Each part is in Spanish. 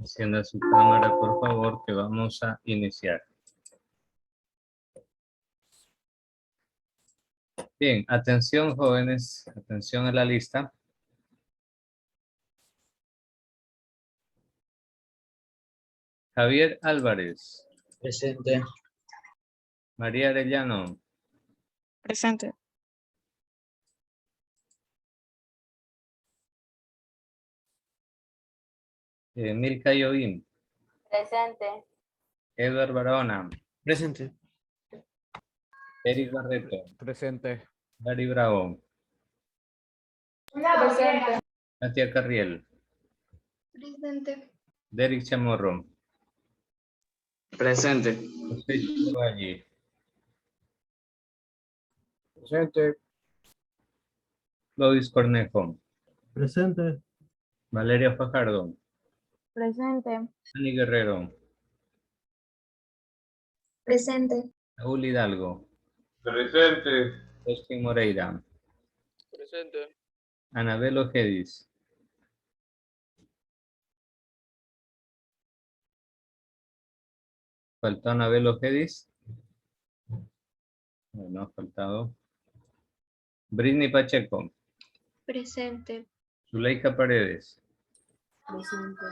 Encienda su cámara, por favor, que vamos a iniciar. Bien, atención jóvenes, atención a la lista. Javier Álvarez. Presente. María Arellano. Presente. Milka Yoín. Presente. Edward Barahona. Presente. Eric Barreto. Presente. Dari Bravo. Presente. Katia Carriel. Presente. Derek Chamorro. Presente. José Valle. Presente. Lois Cornejo. Presente. Valeria Fajardo. Presente. Ani Guerrero. Presente. Raúl Hidalgo. Presente. Austin Moreira. Presente. Anabel Ojedis. ¿Faltó Anabel Ojedis? No ha faltado. Britney Pacheco. Presente. Zuleika Paredes. Presente.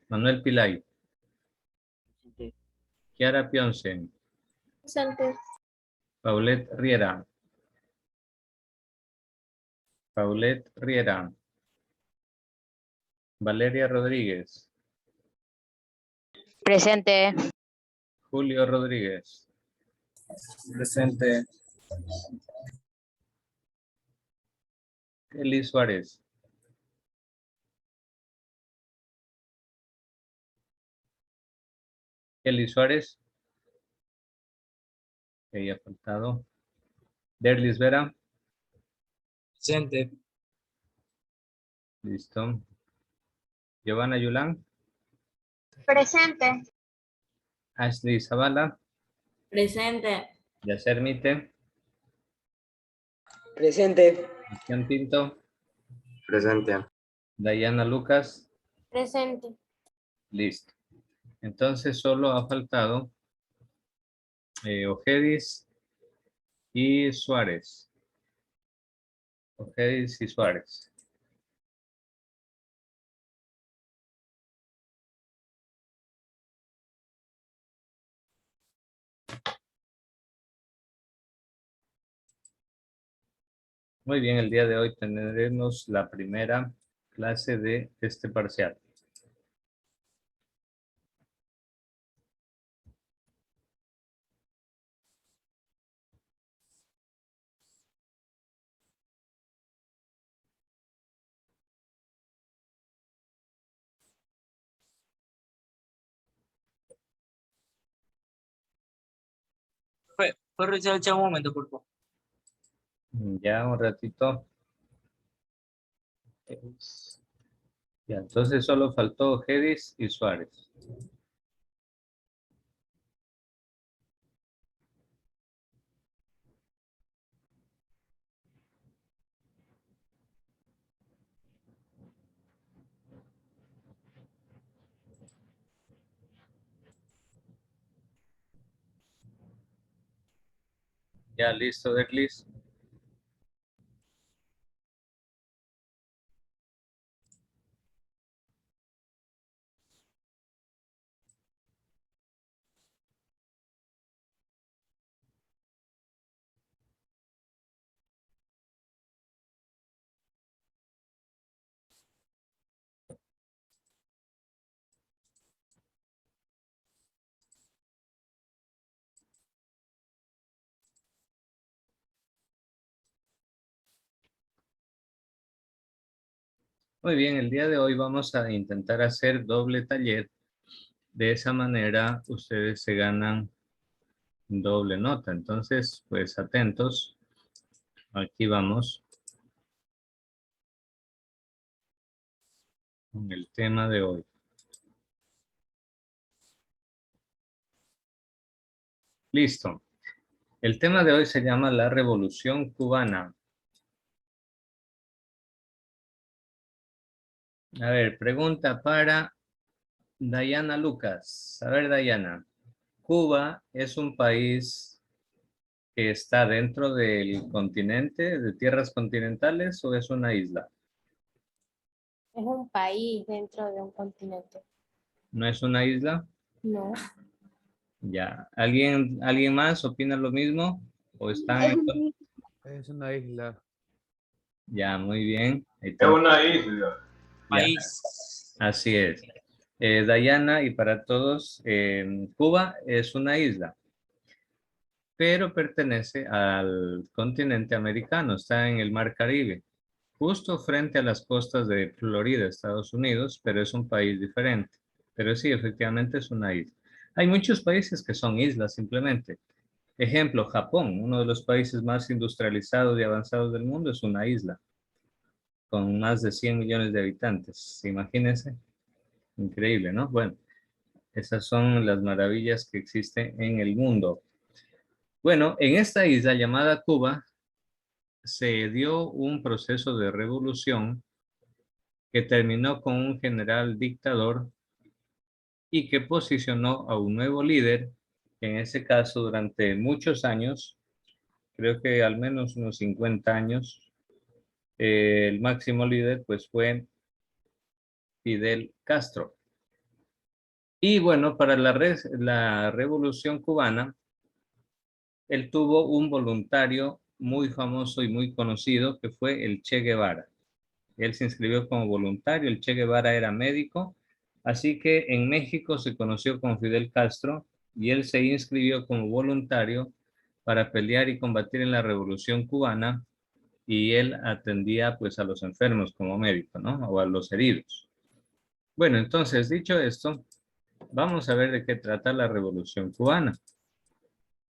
Manuel Pilay. Kiara Pionce. Presente. Paulette Riera. Paulette Riera. Valeria Rodríguez. Presente. Julio Rodríguez. Presente. Eli Suárez. Eli Suárez. Que ha faltado. Derlis Vera. Presente. Listo. Giovanna Yulán. Presente. Ashley Zavala. Presente. Yacer Mite. Presente. Cristian Pinto. Presente. Dayana Lucas. Presente. Listo. Entonces solo ha faltado Ojedis y Suárez. Ojedis y Suárez. Muy bien, el día de hoy tendremos la primera clase de este parcial. ¿Puedo realizar un momento, por favor? Ya un ratito. Ya, entonces solo faltó Ojedis y Suárez. Ya listo, Derlis. Muy bien, el día de hoy vamos a intentar hacer doble taller. De esa manera ustedes se ganan doble nota. Entonces, pues atentos. Aquí vamos con el tema de hoy. Listo. El tema de hoy se llama la Revolución Cubana. A ver, pregunta para Dayana Lucas. A ver, Dayana. ¿Cuba es un país que está dentro del continente, de tierras continentales, o es una isla? Es un país dentro de un continente. ¿No es una isla? No. Ya. ¿Alguien más opina lo mismo? ¿O están en... Es una isla. Ya, muy bien. Ahí Es está. una isla. Ya, País. así es. Dayana, y para todos, Cuba es una isla, pero pertenece al continente americano, está en el Mar Caribe, justo frente a las costas de Florida, Estados Unidos, pero es un país diferente. Pero sí, efectivamente es una isla. Hay muchos países que son islas simplemente. Ejemplo, Japón, uno de los países más industrializados y avanzados del mundo, es una isla, con más de 100 millones de habitantes. Imagínense, increíble, ¿no? Bueno, esas son las maravillas que existen en el mundo. Bueno, en esta isla llamada Cuba se dio un proceso de revolución que terminó con un general dictador y que posicionó a un nuevo líder, que en ese caso durante muchos años, creo que al menos unos 50 años, el máximo líder pues fue Fidel Castro. Y bueno, para la revolución cubana, él tuvo un voluntario muy famoso y muy conocido que fue el Che Guevara. Él se inscribió como voluntario, el Che Guevara era médico, así que en México se conoció con Fidel Castro y él se inscribió como voluntario para pelear y combatir en la Revolución Cubana, y él atendía pues a los enfermos como médico, ¿no? O a los heridos. Bueno, entonces, dicho esto, vamos a ver de qué trata la Revolución Cubana.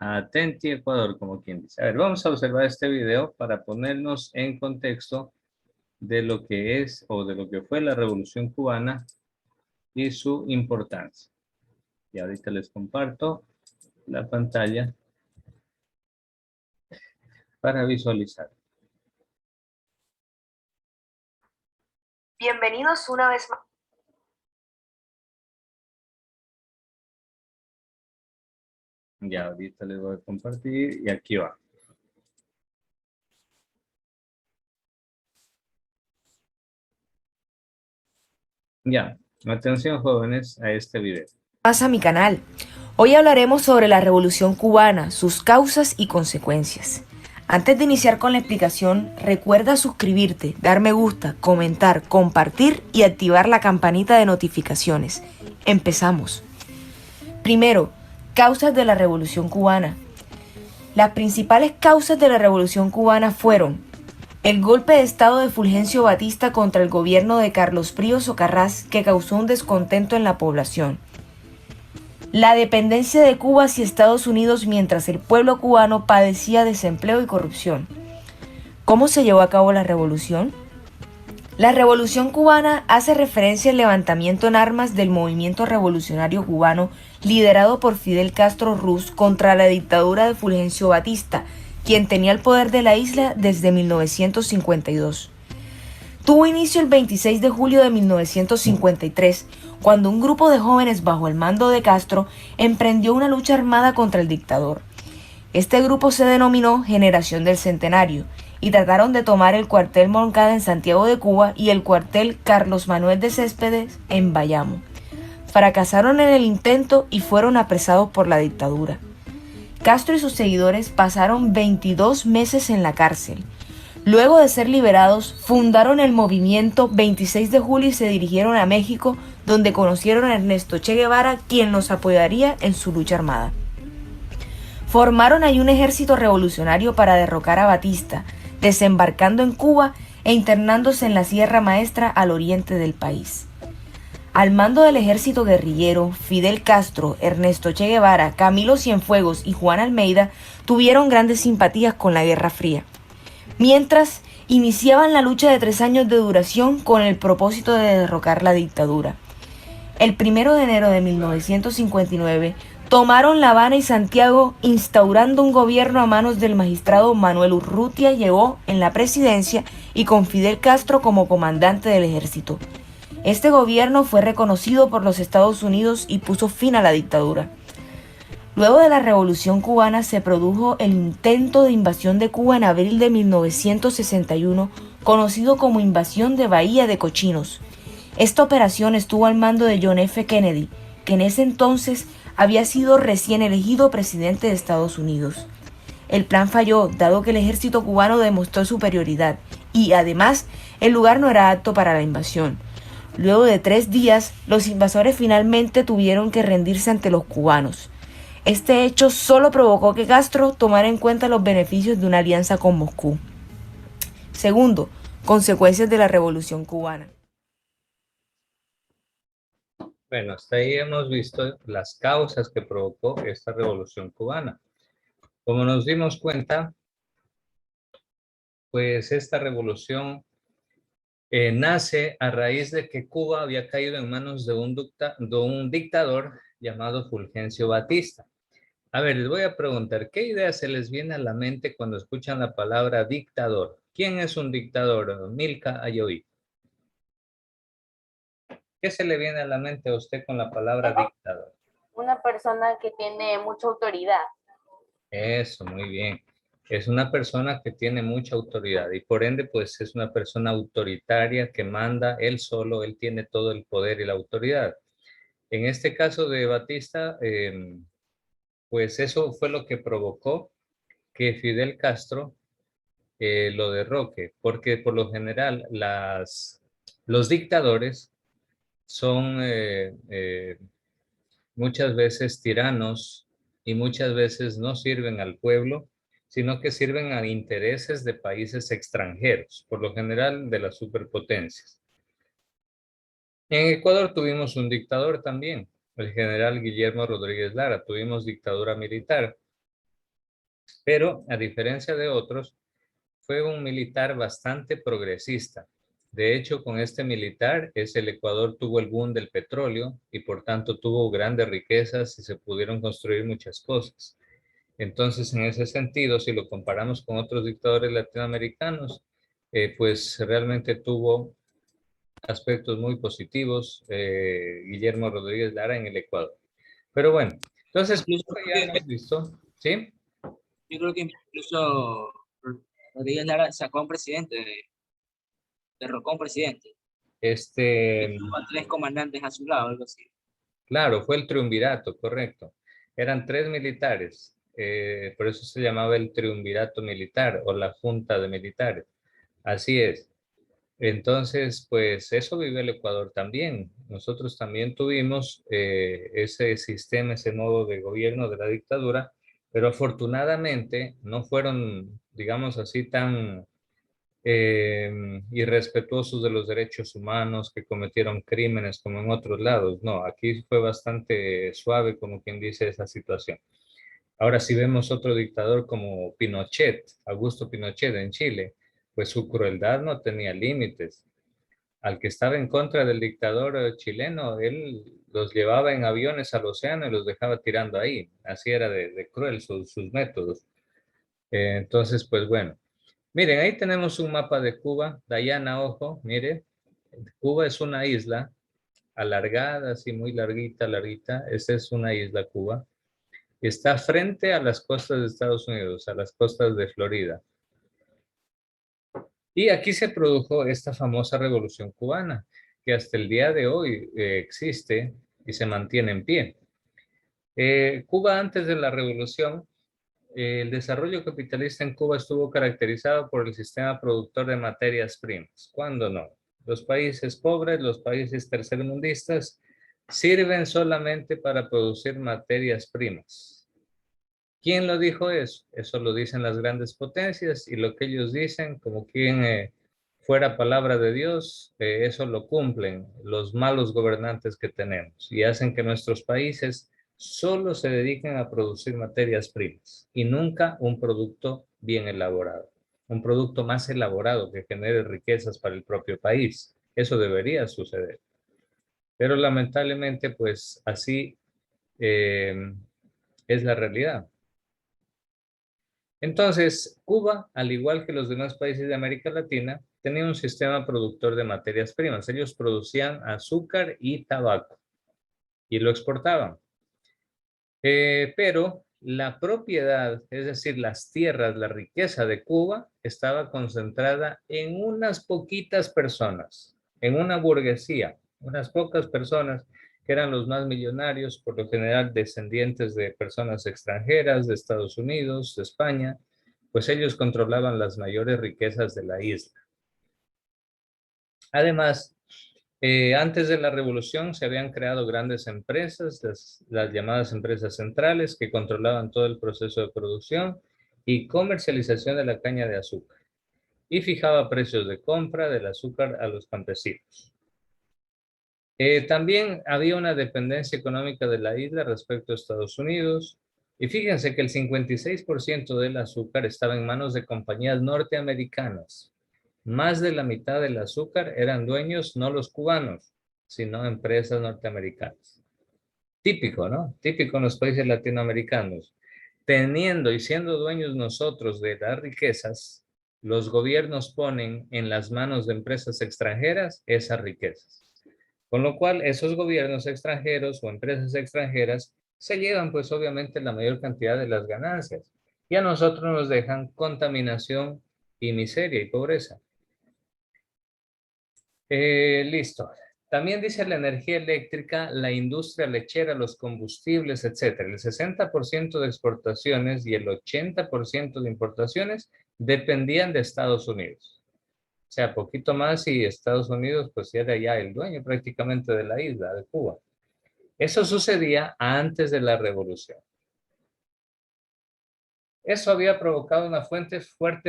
Atenti Ecuador, como quien dice. A ver, vamos a observar este video para ponernos en contexto de lo que es o de lo que fue la Revolución Cubana y su importancia. Y ahorita les comparto la pantalla para visualizar. Bienvenidos una vez más. Ya, ahorita les voy a compartir y aquí va. Ya, atención jóvenes a este video. Más a mi canal. Hoy hablaremos sobre la Revolución Cubana, sus causas y consecuencias. Antes de iniciar con la explicación, recuerda suscribirte, dar me gusta, comentar, compartir y activar la campanita de notificaciones. Empezamos. Primero, causas de la Revolución Cubana. Las principales causas de la Revolución Cubana fueron el golpe de estado de Fulgencio Batista contra el gobierno de Carlos Prío Socarrás, que causó un descontento en la población. La dependencia de Cuba hacia Estados Unidos mientras el pueblo cubano padecía desempleo y corrupción. ¿Cómo se llevó a cabo la revolución? La Revolución Cubana hace referencia al levantamiento en armas del movimiento revolucionario cubano liderado por Fidel Castro Ruz contra la dictadura de Fulgencio Batista, quien tenía el poder de la isla desde 1952. Tuvo inicio el 26 de julio de 1953, cuando un grupo de jóvenes bajo el mando de Castro emprendió una lucha armada contra el dictador. Este grupo se denominó Generación del Centenario y trataron de tomar el cuartel Moncada en Santiago de Cuba y el cuartel Carlos Manuel de Céspedes en Bayamo. Fracasaron en el intento y fueron apresados por la dictadura. Castro y sus seguidores pasaron 22 meses en la cárcel. Luego de ser liberados, fundaron el movimiento 26 de julio y se dirigieron a México, donde conocieron a Ernesto Che Guevara, quien los apoyaría en su lucha armada. Formaron ahí un ejército revolucionario para derrocar a Batista, desembarcando en Cuba e internándose en la Sierra Maestra al oriente del país. Al mando del ejército guerrillero, Fidel Castro, Ernesto Che Guevara, Camilo Cienfuegos y Juan Almeida tuvieron grandes simpatías con la Guerra Fría. Mientras, iniciaban la lucha de 3 años de duración con el propósito de derrocar la dictadura. El 1 de enero de 1959, tomaron La Habana y Santiago, instaurando un gobierno a manos del magistrado Manuel Urrutia llegó en la presidencia y con Fidel Castro como comandante del ejército. Este gobierno fue reconocido por los Estados Unidos y puso fin a la dictadura. Luego de la Revolución Cubana se produjo el intento de invasión de Cuba en abril de 1961, conocido como Invasión de Bahía de Cochinos. Esta operación estuvo al mando de John F. Kennedy, que en ese entonces había sido recién elegido presidente de Estados Unidos. El plan falló, dado que el ejército cubano demostró superioridad y, además, el lugar no era apto para la invasión. Luego de 3 días, los invasores finalmente tuvieron que rendirse ante los cubanos. Este hecho solo provocó que Castro tomara en cuenta los beneficios de una alianza con Moscú. Segundo, consecuencias de la Revolución Cubana. Bueno, hasta ahí hemos visto las causas que provocó esta Revolución Cubana. Como nos dimos cuenta, pues esta revolución nace a raíz de que Cuba había caído en manos de un dictador llamado Fulgencio Batista. A ver, les voy a preguntar, ¿qué idea se les viene a la mente cuando escuchan la palabra dictador? ¿Quién es un dictador? Milka Ayoví. ¿Qué se le viene a la mente a usted con la palabra dictador? Una persona que tiene mucha autoridad. Eso, muy bien. Es una persona que tiene mucha autoridad y por ende, pues es una persona autoritaria que manda él solo, él tiene todo el poder y la autoridad. En este caso de Batista, pues eso fue lo que provocó que Fidel Castro lo derroque, porque por lo general los dictadores son muchas veces tiranos y muchas veces no sirven al pueblo, sino que sirven a intereses de países extranjeros, por lo general de las superpotencias. En Ecuador tuvimos un dictador también, el general Guillermo Rodríguez Lara, tuvimos dictadura militar, pero a diferencia de otros, fue un militar bastante progresista. De hecho, con este militar, el Ecuador tuvo el boom del petróleo y por tanto tuvo grandes riquezas y se pudieron construir muchas cosas. Entonces, en ese sentido, si lo comparamos con otros dictadores latinoamericanos, pues realmente tuvo aspectos muy positivos Guillermo Rodríguez Lara en el Ecuador. Pero bueno, entonces ya hemos visto, ¿sí? Yo creo que incluso Rodríguez Lara sacó a un presidente, derrocó a un presidente. Tuvo a 3 comandantes a su lado, algo así. Claro, fue el triunvirato, correcto. Eran 3 militares, por eso se llamaba el triunvirato militar o la junta de militares. Así es. Entonces, pues eso vive el Ecuador también. Nosotros también tuvimos ese sistema, ese modo de gobierno de la dictadura, pero afortunadamente no fueron, digamos así, tan irrespetuosos de los derechos humanos, que cometieron crímenes como en otros lados. No, aquí fue bastante suave, como quien dice, esa situación. Ahora, si vemos otro dictador como Pinochet, Augusto Pinochet en Chile, pues su crueldad no tenía límites. Al que estaba en contra del dictador chileno, él los llevaba en aviones al océano y los dejaba tirando ahí. Así era de cruel sus métodos. Entonces, pues bueno. Miren, ahí tenemos un mapa de Cuba. Dayana, ojo, mire. Cuba es una isla alargada, así muy larguita, larguita. Esta es una isla, Cuba. Está frente a las costas de Estados Unidos, a las costas de Florida. Y aquí se produjo esta famosa Revolución Cubana, que hasta el día de hoy existe y se mantiene en pie. Cuba antes de la Revolución, el desarrollo capitalista en Cuba estuvo caracterizado por el sistema productor de materias primas. ¿Cuándo no? Los países pobres, los países tercermundistas, sirven solamente para producir materias primas. ¿Quién lo dijo eso? Eso lo dicen las grandes potencias y lo que ellos dicen, como quien fuera palabra de Dios, eso lo cumplen los malos gobernantes que tenemos y hacen que nuestros países solo se dediquen a producir materias primas y nunca un producto bien elaborado, un producto más elaborado que genere riquezas para el propio país. Eso debería suceder. Pero lamentablemente, pues así es la realidad. Entonces, Cuba, al igual que los demás países de América Latina, tenía un sistema productor de materias primas. Ellos producían azúcar y tabaco y lo exportaban. Pero la propiedad, es decir, las tierras, la riqueza de Cuba estaba concentrada en unas poquitas personas, en una burguesía, unas pocas personas que eran los más millonarios, por lo general descendientes de personas extranjeras, de Estados Unidos, de España, pues ellos controlaban las mayores riquezas de la isla. Además, antes de la revolución se habían creado grandes empresas, las llamadas empresas centrales, que controlaban todo el proceso de producción y comercialización de la caña de azúcar y fijaba precios de compra del azúcar a los campesinos. También había una dependencia económica de la isla respecto a Estados Unidos, y fíjense que el 56% del azúcar estaba en manos de compañías norteamericanas. Más de la mitad del azúcar eran dueños no los cubanos, sino empresas norteamericanas. Típico, ¿no? Típico en los países latinoamericanos. Teniendo y siendo dueños nosotros de las riquezas, los gobiernos ponen en las manos de empresas extranjeras esas riquezas. Con lo cual, esos gobiernos extranjeros o empresas extranjeras se llevan, pues obviamente, la mayor cantidad de las ganancias. Y a nosotros nos dejan contaminación y miseria y pobreza. Listo. También dice la energía eléctrica, la industria lechera, los combustibles, etc. El 60% de exportaciones y el 80% de importaciones dependían de Estados Unidos. O sea, poquito más y Estados Unidos pues era ya el dueño prácticamente de la isla de Cuba. Eso sucedía antes de la revolución. Eso había provocado una fuerte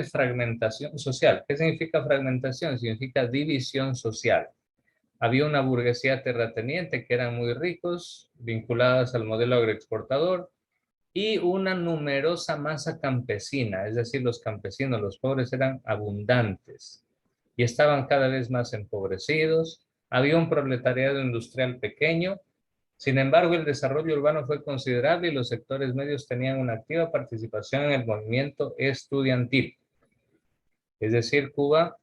fragmentación social. ¿Qué significa fragmentación? Significa división social. Había una burguesía terrateniente que eran muy ricos, vinculadas al modelo agroexportador, y una numerosa masa campesina, es decir, los campesinos, los pobres eran abundantes y estaban cada vez más empobrecidos. Había un proletariado industrial pequeño. Sin embargo, el desarrollo urbano fue considerable y los sectores medios tenían una activa participación en el movimiento estudiantil. Es decir, Cuba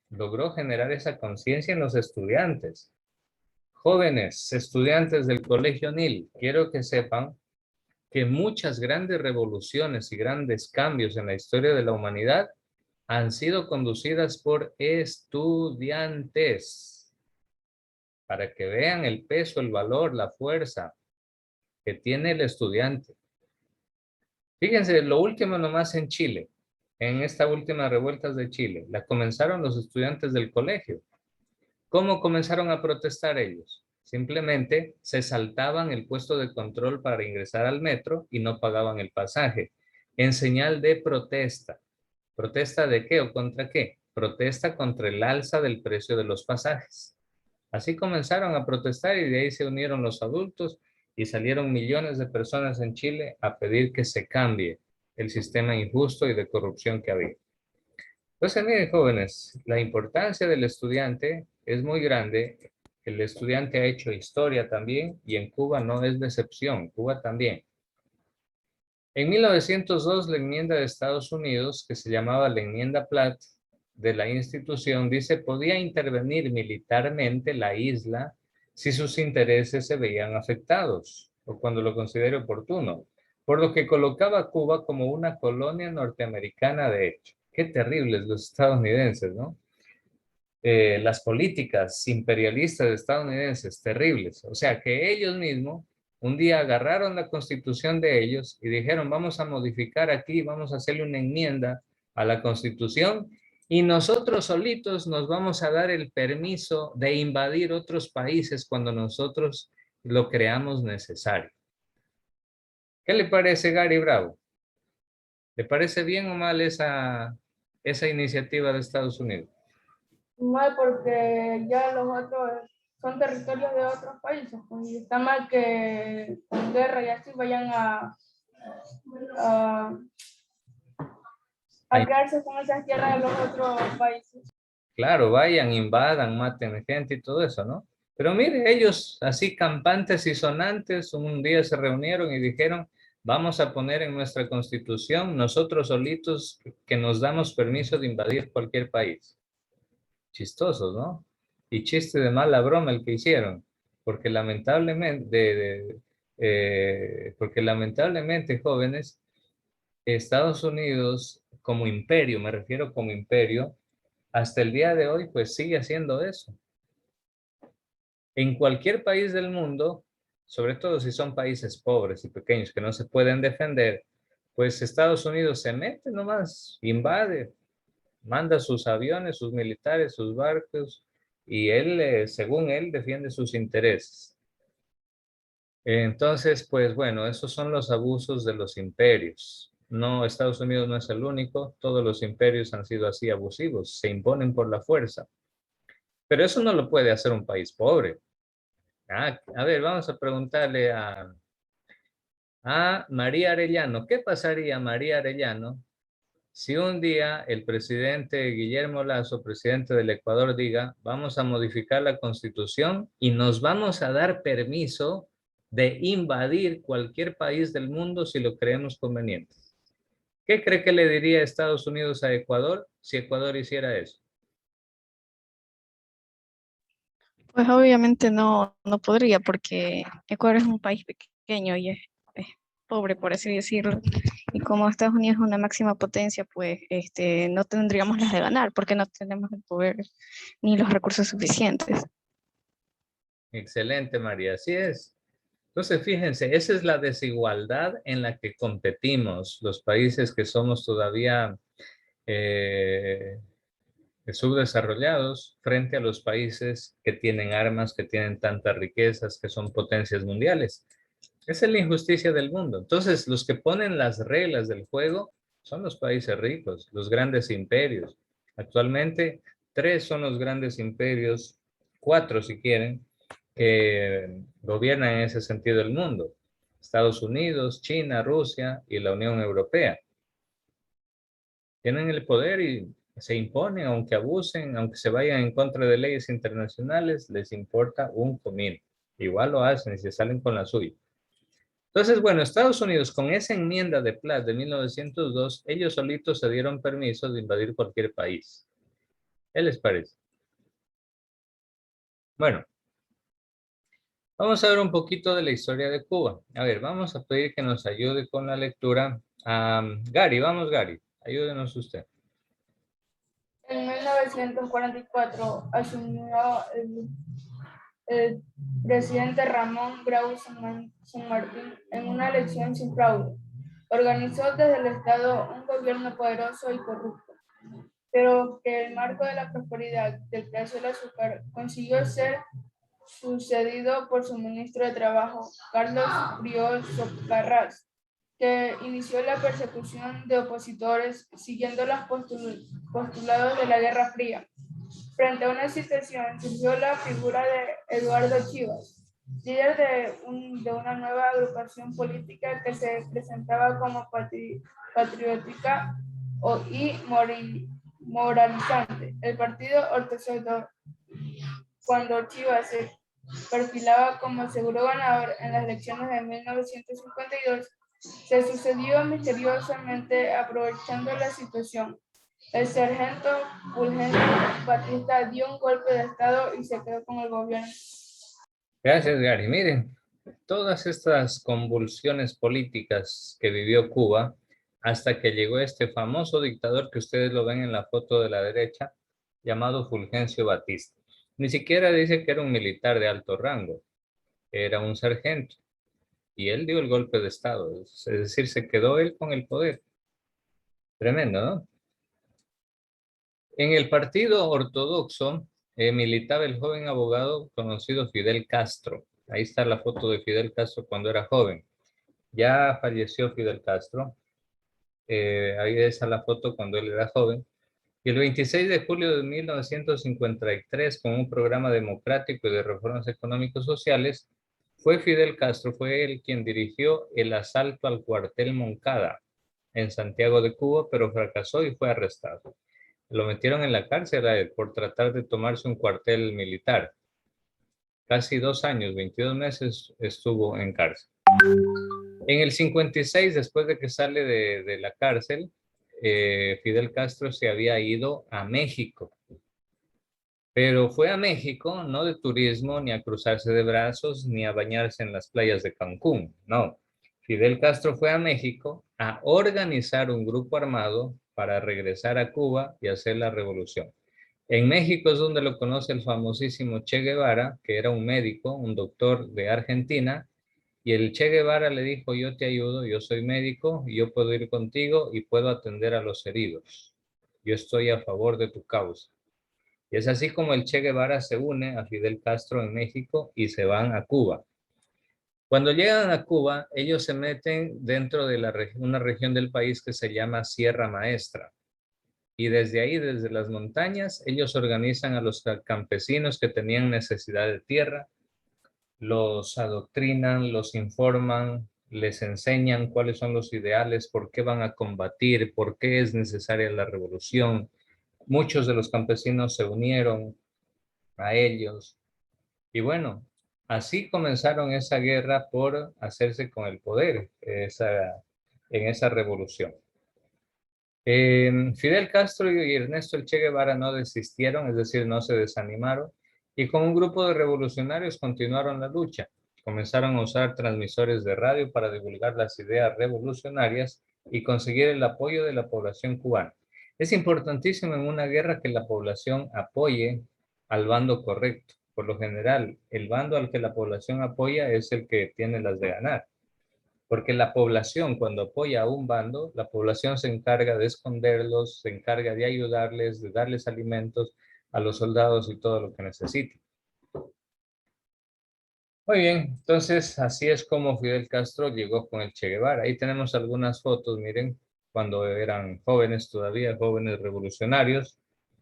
logró generar esa conciencia en los estudiantes. Jóvenes estudiantes del Colegio Nil, quiero que sepan que muchas grandes revoluciones y grandes cambios en la historia de la humanidad han sido conducidas por estudiantes, para que vean el peso, el valor, la fuerza que tiene el estudiante. Fíjense, lo último nomás en Chile, en esta última revueltas de Chile, la comenzaron los estudiantes del colegio. ¿Cómo comenzaron a protestar ellos? Simplemente se saltaban el puesto de control para ingresar al metro y no pagaban el pasaje, en señal de protesta. ¿Protesta de qué o contra qué? Protesta contra el alza del precio de los pasajes. Así comenzaron a protestar y de ahí se unieron los adultos y salieron millones de personas en Chile a pedir que se cambie el sistema injusto y de corrupción que había. Entonces, miren, jóvenes, la importancia del estudiante es muy grande. El estudiante ha hecho historia también y en Cuba no es de excepción, Cuba también. En 1902, la enmienda de Estados Unidos, que se llamaba la enmienda Platt de la institución, dice, podía intervenir militarmente la isla si sus intereses se veían afectados o cuando lo considere oportuno, por lo que colocaba a Cuba como una colonia norteamericana de hecho. Qué terribles los estadounidenses, ¿no? Las políticas imperialistas estadounidenses, terribles. O sea, que ellos mismos un día agarraron la constitución de ellos y dijeron, vamos a modificar aquí, vamos a hacerle una enmienda a la constitución y nosotros solitos nos vamos a dar el permiso de invadir otros países cuando nosotros lo creamos necesario. ¿Qué le parece, Gary Bravo? ¿Le parece bien o mal esa iniciativa de Estados Unidos? Mal, porque ya los otros son territorios de otros países, pues, y está mal que con guerra y así vayan a quedarse con esas tierras de los otros países. Claro, vayan, invadan, maten gente y todo eso, ¿no? Pero mire, ellos así campantes y sonantes un día se reunieron y dijeron, vamos a poner en nuestra constitución nosotros solitos que nos damos permiso de invadir cualquier país. Chistosos, ¿no? Y chiste de mala broma el que hicieron, porque lamentablemente, jóvenes, Estados Unidos como imperio, me refiero como imperio, hasta el día de hoy, pues sigue haciendo eso. En cualquier país del mundo, sobre todo si son países pobres y pequeños que no se pueden defender, pues Estados Unidos se mete nomás, invade, manda sus aviones, sus militares, sus barcos, y él, según él, defiende sus intereses. Entonces, pues bueno, esos son los abusos de los imperios. No, Estados Unidos no es el único, todos los imperios han sido así abusivos, se imponen por la fuerza. Pero eso no lo puede hacer un país pobre. A ver, vamos a preguntarle a María Arellano. ¿Qué pasaría, María Arellano, si un día el presidente Guillermo Lasso, presidente del Ecuador, diga, vamos a modificar la Constitución y nos vamos a dar permiso de invadir cualquier país del mundo si lo creemos conveniente? ¿Qué cree que le diría Estados Unidos a Ecuador si Ecuador hiciera eso? Pues obviamente no podría porque Ecuador es un país pequeño y es pobre, por así decirlo. Y como Estados Unidos es una máxima potencia, pues no tendríamos las de ganar porque no tenemos el poder ni los recursos suficientes. Excelente, María, así es. Entonces, fíjense, esa es la desigualdad en la que competimos los países que somos todavía subdesarrollados frente a los países que tienen armas, que tienen tantas riquezas, que son potencias mundiales. Esa es la injusticia del mundo. Entonces, los que ponen las reglas del juego son los países ricos, los grandes imperios. Actualmente, 3 son los grandes imperios, 4 si quieren, que gobiernan en ese sentido el mundo. Estados Unidos, China, Rusia y la Unión Europea. Tienen el poder y se imponen, aunque abusen, aunque se vayan en contra de leyes internacionales, les importa un comino. Igual lo hacen y se salen con la suya. Entonces, bueno, Estados Unidos con esa enmienda de Platt de 1902, ellos solitos se dieron permiso de invadir cualquier país. ¿Qué les parece? Bueno, vamos a ver un poquito de la historia de Cuba. A ver, vamos a pedir que nos ayude con la lectura. Gary, vamos Gary, ayúdenos usted. En 1944 asumió el presidente Ramón Grau San Martín en una elección sin fraude. Organizó desde el Estado un gobierno poderoso y corrupto, pero que el marco de la prosperidad del precio del azúcar consiguió ser sucedido por su ministro de Trabajo, Carlos Friol Socarrás, que inició la persecución de opositores siguiendo los postulados de la Guerra Fría. Frente a una situación surgió la figura de Eduardo Chivas, líder de una nueva agrupación política que se presentaba como patriótica y moralizante, el Partido Ortodoxo. Cuando Chivas se perfilaba como seguro ganador en las elecciones de 1952, se sucedió misteriosamente aprovechando la situación. El sargento Fulgencio Batista dio un golpe de estado y se quedó con el gobierno. Gracias, Gary. Miren, todas estas convulsiones políticas que vivió Cuba hasta que llegó este famoso dictador que ustedes lo ven en la foto de la derecha, llamado Fulgencio Batista. Ni siquiera dice que era un militar de alto rango, era un sargento. Y él dio el golpe de estado, es decir, se quedó él con el poder. Tremendo, ¿no? En el Partido Ortodoxo militaba el joven abogado conocido Fidel Castro. Ahí está la foto de Fidel Castro cuando era joven. Ya falleció Fidel Castro. Ahí está la foto cuando él era joven. Y el 26 de julio de 1953, con un programa democrático y de reformas económicos sociales, Fidel Castro fue él quien dirigió el asalto al cuartel Moncada en Santiago de Cuba, pero fracasó y fue arrestado. Lo metieron en la cárcel a él por tratar de tomarse un cuartel militar. Casi 2 años, 22 meses estuvo en cárcel. En el 56, después de que sale de la cárcel, Fidel Castro se había ido a México. Pero fue a México, no de turismo, ni a cruzarse de brazos, ni a bañarse en las playas de Cancún. No. Fidel Castro fue a México a organizar un grupo armado para regresar a Cuba y hacer la revolución. En México es donde lo conoce el famosísimo Che Guevara, que era un médico, un doctor de Argentina, y el Che Guevara le dijo, yo te ayudo, yo soy médico, yo puedo ir contigo y puedo atender a los heridos. Yo estoy a favor de tu causa. Y es así como el Che Guevara se une a Fidel Castro en México y se van a Cuba. Cuando llegan a Cuba, ellos se meten dentro de una región del país que se llama Sierra Maestra. Y desde ahí, desde las montañas, ellos organizan a los campesinos que tenían necesidad de tierra, los adoctrinan, los informan, les enseñan cuáles son los ideales, por qué van a combatir, por qué es necesaria la revolución. Muchos de los campesinos se unieron a ellos. Y bueno, así comenzaron esa guerra por hacerse con el poder en esa revolución. Fidel Castro y Ernesto El Che Guevara no desistieron, es decir, no se desanimaron, y con un grupo de revolucionarios continuaron la lucha. Comenzaron a usar transmisores de radio para divulgar las ideas revolucionarias y conseguir el apoyo de la población cubana. Es importantísimo en una guerra que la población apoye al bando correcto. Por lo general, el bando al que la población apoya es el que tiene las de ganar. Porque la población, cuando apoya a un bando, la población se encarga de esconderlos, se encarga de ayudarles, de darles alimentos a los soldados y todo lo que necesiten. Muy bien, entonces así es como Fidel Castro llegó con el Che Guevara. Ahí tenemos algunas fotos, miren, cuando eran jóvenes todavía, jóvenes revolucionarios.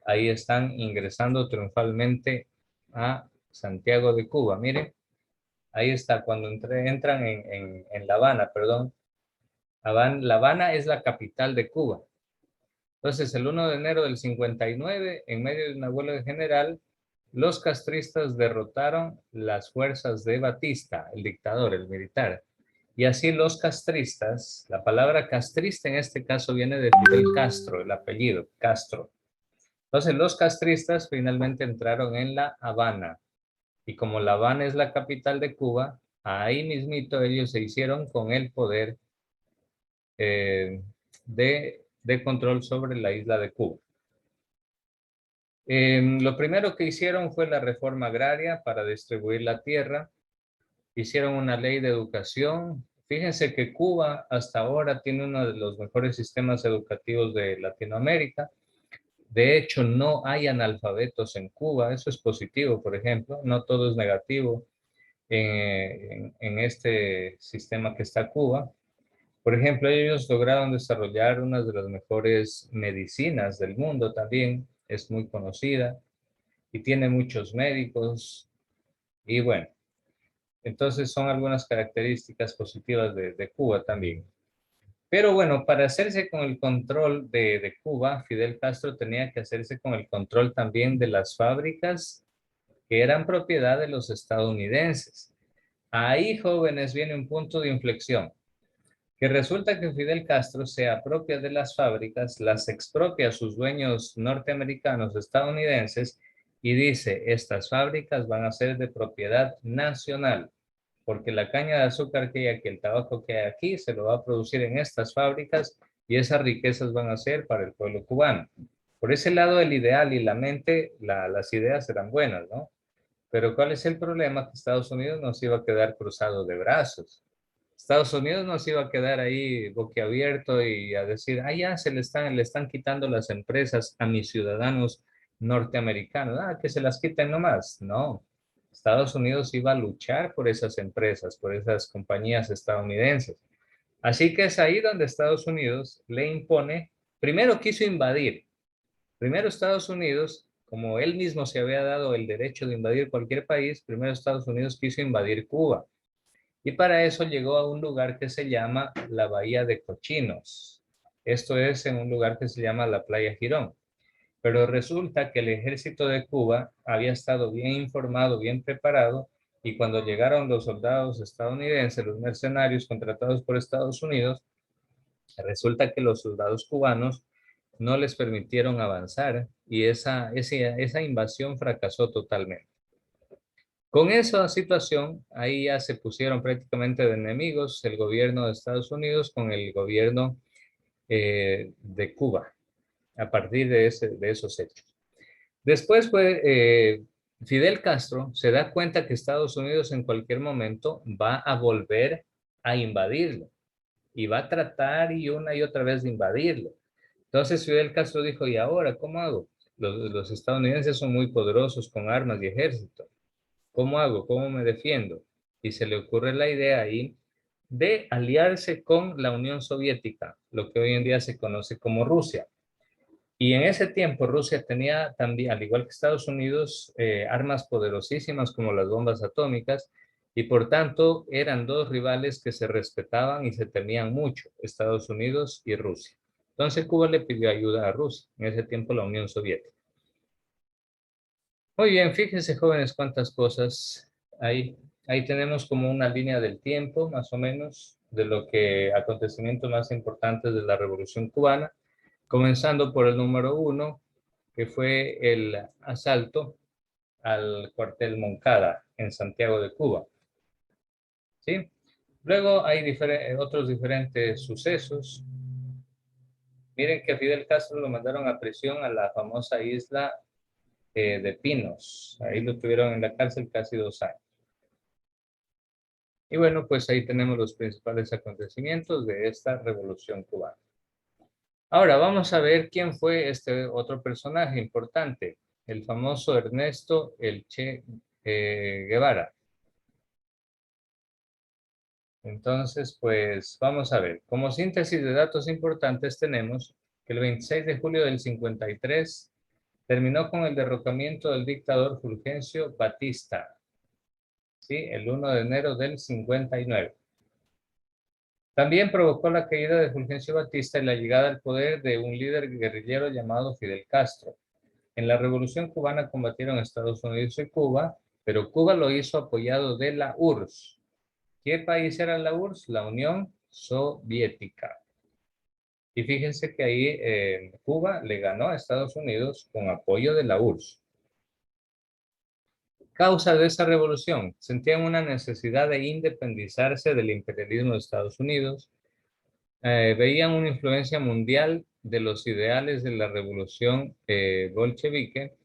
Ahí están ingresando triunfalmente a Santiago de Cuba, miren. Ahí está, cuando entran en La Habana, perdón. La Habana es la capital de Cuba. Entonces, el 1 de enero del 59, en medio de una huelga general, los castristas derrotaron las fuerzas de Batista, el dictador, el militar. Y así los castristas, la palabra castrista en este caso viene de Fidel Castro, el apellido, Castro. Entonces, los castristas finalmente entraron en La Habana. Y como La Habana es la capital de Cuba, ahí mismito ellos se hicieron con el poder de control sobre la isla de Cuba. Lo primero que hicieron fue la reforma agraria para distribuir la tierra. Hicieron una ley de educación. Fíjense que Cuba hasta ahora tiene uno de los mejores sistemas educativos de Latinoamérica. De hecho, no hay analfabetos en Cuba. Eso es positivo, por ejemplo. No todo es negativo en este sistema que está Cuba. Por ejemplo, ellos lograron desarrollar una de las mejores medicinas del mundo también, es muy conocida y tiene muchos médicos. Y bueno, entonces son algunas características positivas de Cuba también. Pero bueno, para hacerse con el control de Cuba, Fidel Castro tenía que hacerse con el control también de las fábricas que eran propiedad de los estadounidenses. Ahí, jóvenes, viene un punto de inflexión. Que resulta que Fidel Castro se apropia de las fábricas, las expropia a sus dueños norteamericanos, estadounidenses, y dice, estas fábricas van a ser de propiedad nacional, porque la caña de azúcar que hay aquí, el tabaco que hay aquí, se lo va a producir en estas fábricas y esas riquezas van a ser para el pueblo cubano. Por ese lado, el ideal y la mente, las ideas eran buenas, ¿no? Pero ¿cuál es el problema? Que Estados Unidos no se iba a quedar cruzado de brazos. Estados Unidos no se iba a quedar ahí boquiabierto y a decir, ah, ya le están quitando las empresas a mis ciudadanos norteamericanos, que se las quiten nomás. No, Estados Unidos iba a luchar por esas empresas, por esas compañías estadounidenses. Así que es ahí donde Estados Unidos le impone, primero quiso invadir. Primero Estados Unidos, como él mismo se había dado el derecho de invadir cualquier país, primero Estados Unidos quiso invadir Cuba. Y para eso llegó a un lugar que se llama la Bahía de Cochinos. Esto es en un lugar que se llama la Playa Girón. Pero resulta que el ejército de Cuba había estado bien informado, bien preparado, y cuando llegaron los soldados estadounidenses, los mercenarios contratados por Estados Unidos, resulta que los soldados cubanos no les permitieron avanzar y esa invasión fracasó totalmente. Con esa situación, ahí ya se pusieron prácticamente de enemigos el gobierno de Estados Unidos con el gobierno de Cuba, a partir de esos hechos. Después Fidel Castro se da cuenta que Estados Unidos en cualquier momento va a volver a invadirlo y va a tratar y una y otra vez de invadirlo. Entonces Fidel Castro dijo, ¿y ahora cómo hago? Los estadounidenses son muy poderosos con armas y ejército. ¿Cómo hago? ¿Cómo me defiendo? Y se le ocurre la idea ahí de aliarse con la Unión Soviética, lo que hoy en día se conoce como Rusia. Y en ese tiempo Rusia tenía también, al igual que Estados Unidos, armas poderosísimas como las bombas atómicas, y por tanto eran dos rivales que se respetaban y se temían mucho, Estados Unidos y Rusia. Entonces Cuba le pidió ayuda a Rusia, en ese tiempo la Unión Soviética. Muy bien, fíjense jóvenes cuántas cosas hay. Ahí tenemos como una línea del tiempo, más o menos, de lo que acontecimientos más importantes de la Revolución Cubana, comenzando por el número 1, que fue el asalto al cuartel Moncada en Santiago de Cuba. ¿Sí? Luego hay otros diferentes sucesos. Miren que a Fidel Castro lo mandaron a prisión a la famosa isla de Pinos. Ahí lo tuvieron en la cárcel casi 2 años. Y bueno, pues ahí tenemos los principales acontecimientos de esta Revolución Cubana. Ahora vamos a ver quién fue este otro personaje importante, el famoso Ernesto El Che Guevara. Entonces, pues vamos a ver. Como síntesis de datos importantes tenemos que el 26 de julio del 53 terminó con el derrocamiento del dictador Fulgencio Batista. ¿Sí? El 1 de enero del 59. También provocó la caída de Fulgencio Batista y la llegada al poder de un líder guerrillero llamado Fidel Castro. En la Revolución Cubana combatieron Estados Unidos y Cuba, pero Cuba lo hizo apoyado de la URSS. ¿Qué país era la URSS? La Unión Soviética. Y fíjense que ahí Cuba le ganó a Estados Unidos con apoyo de la URSS. Causa de esa revolución, sentían una necesidad de independizarse del imperialismo de Estados Unidos, veían una influencia mundial de los ideales de la revolución bolchevique.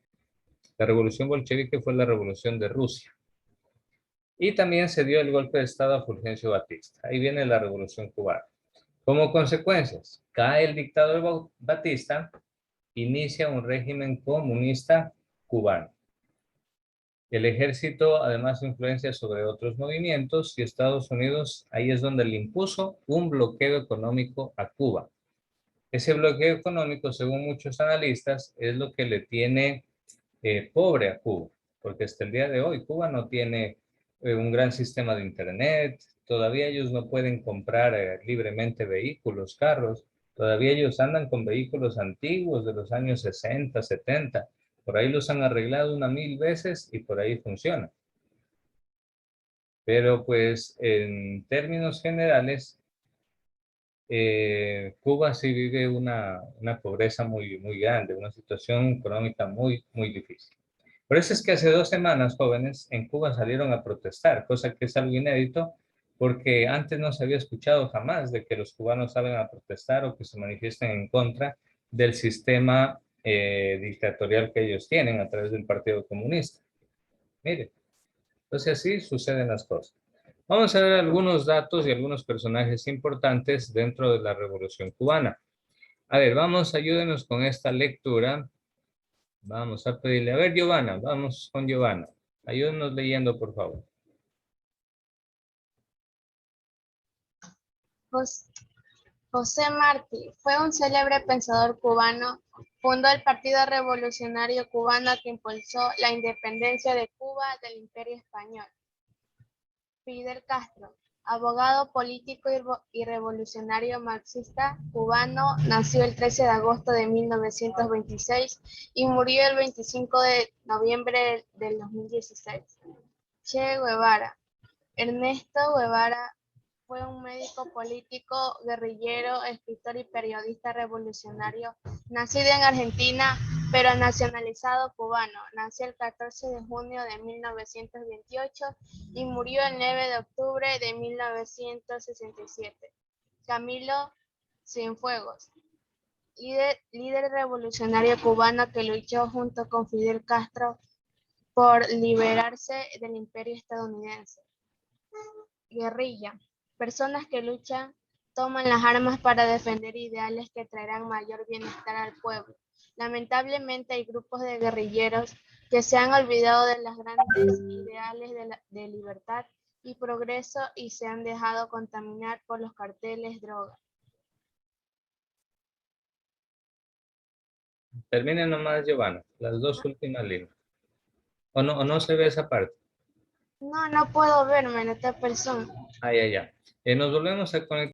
La revolución bolchevique fue la revolución de Rusia. Y también se dio el golpe de Estado a Fulgencio Batista. Ahí viene la revolución cubana. Como consecuencias, cae el dictador Batista, inicia un régimen comunista cubano. El ejército además influencia sobre otros movimientos y Estados Unidos ahí es donde le impuso un bloqueo económico a Cuba. Ese bloqueo económico, según muchos analistas, es lo que le tiene pobre a Cuba, porque hasta el día de hoy Cuba no tiene un gran sistema de internet, todavía ellos no pueden comprar libremente vehículos, carros, todavía ellos andan con vehículos antiguos de los años 60, 70, por ahí los han arreglado 1000 veces y por ahí funciona. Pero pues en términos generales, Cuba sí vive una pobreza muy, muy grande, una situación económica muy, muy difícil. Por eso es que hace 2 semanas, jóvenes, en Cuba salieron a protestar, cosa que es algo inédito, porque antes no se había escuchado jamás de que los cubanos salgan a protestar o que se manifiesten en contra del sistema dictatorial que ellos tienen a través del Partido Comunista. Mire, entonces así suceden las cosas. Vamos a ver algunos datos y algunos personajes importantes dentro de la Revolución Cubana. A ver, ayúdenos con esta lectura. Vamos a pedirle, a ver, Giovanna, vamos con Giovanna. Ayúdenos leyendo, por favor. José Martí fue un célebre pensador cubano. Fundó el Partido Revolucionario Cubano que impulsó la independencia de Cuba del Imperio Español. Fidel Castro, abogado político y revolucionario marxista cubano, nació el 13 de agosto de 1926 y murió el 25 de noviembre del 2016. Che Guevara. Ernesto Guevara fue un médico político, guerrillero, escritor y periodista revolucionario, nacido en Argentina, pero nacionalizado cubano. Nació el 14 de junio de 1928 y murió el 9 de octubre de 1967. Camilo Cienfuegos, líder revolucionario cubano que luchó junto con Fidel Castro por liberarse del imperio estadounidense. Guerrilla, personas que luchan, toman las armas para defender ideales que traerán mayor bienestar al pueblo. Lamentablemente hay grupos de guerrilleros que se han olvidado de los grandes ideales de libertad y progreso y se han dejado contaminar por los carteles, drogas. Termine nomás, Giovanna, las dos últimas líneas. ¿O no se ve esa parte? No puedo verme en esta persona. Ya. Nos volvemos a conectar.